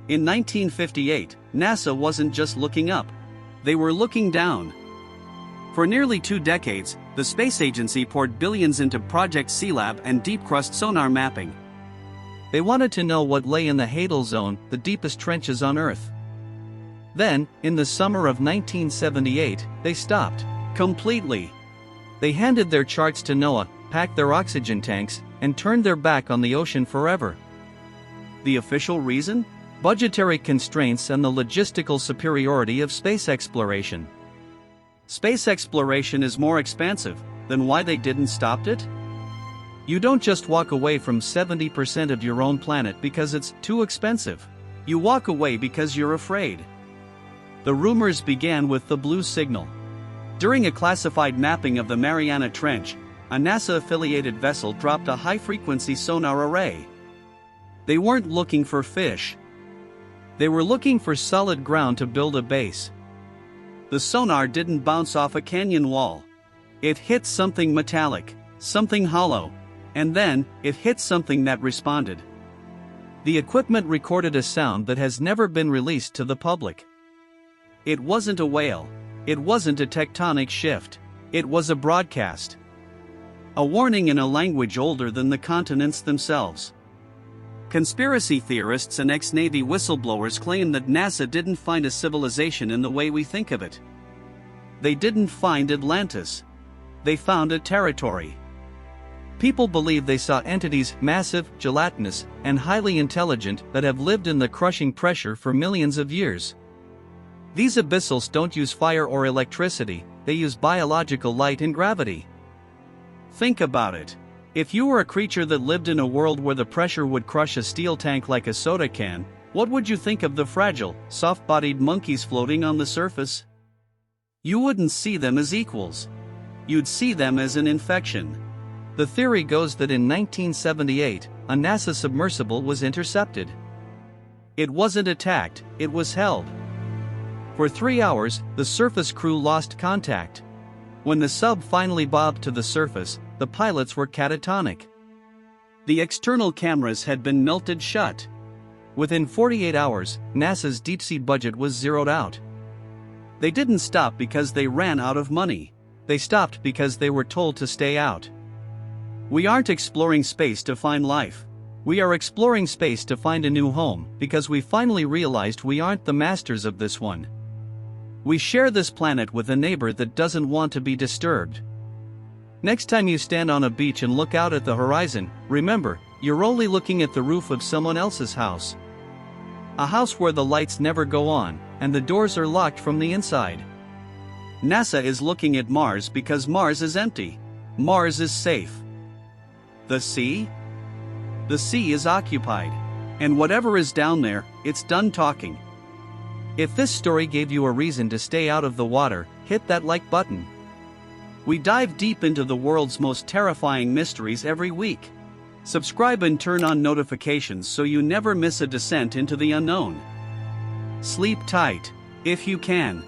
In 1958, NASA wasn't just looking up. They were looking down. For nearly 2 decades, the space agency poured billions into Project Sealab and deep-crust sonar mapping. They wanted to know what lay in the Hadal Zone, the deepest trenches on Earth. Then, in the summer of 1978, they stopped. Completely. They handed their charts to NOAA, packed their oxygen tanks, and turned their back on the ocean forever. The official reason? Budgetary constraints and the logistical superiority of space exploration. Space exploration is more expansive. Then why they didn't stop it? You don't just walk away from 70% of your own planet because it's too expensive. You walk away because you're afraid. The rumors began with the blue signal. During a classified mapping of the Mariana Trench, a NASA-affiliated vessel dropped a high-frequency sonar array. They weren't looking for fish. They were looking for solid ground to build a base. The sonar didn't bounce off a canyon wall. It hit something metallic, something hollow, and then, it hit something that responded. The equipment recorded a sound that has never been released to the public. It wasn't a whale. It wasn't a tectonic shift. It was a broadcast. A warning in a language older than the continents themselves. Conspiracy theorists and ex-Navy whistleblowers claim that NASA didn't find a civilization in the way we think of it. They didn't find Atlantis. They found a territory. People believe they saw entities massive, gelatinous, and highly intelligent that have lived in the crushing pressure for millions of years. These abyssals don't use fire or electricity, they use biological light and gravity. Think about it. If you were a creature that lived in a world where the pressure would crush a steel tank like a soda can, what would you think of the fragile, soft-bodied monkeys floating on the surface? You wouldn't see them as equals. You'd see them as an infection. The theory goes that in 1978, a NASA submersible was intercepted. It wasn't attacked, it was held. For 3 hours, the surface crew lost contact. When the sub finally bobbed to the surface, the pilots were catatonic. The external cameras had been melted shut. Within 48 hours, NASA's deep-sea budget was zeroed out. They didn't stop because they ran out of money. They stopped because they were told to stay out. We aren't exploring space to find life. We are exploring space to find a new home because we finally realized we aren't the masters of this one. We share this planet with a neighbor that doesn't want to be disturbed. Next time you stand on a beach and look out at the horizon, remember, you're only looking at the roof of someone else's house. A house where the lights never go on, and the doors are locked from the inside. NASA is looking at Mars because Mars is empty. Mars is safe. The sea? The sea is occupied. And whatever is down there, it's done talking. If this story gave you a reason to stay out of the water, hit that like button. We dive deep into the world's most terrifying mysteries every week. Subscribe and turn on notifications so you never miss a descent into the unknown. Sleep tight, if you can.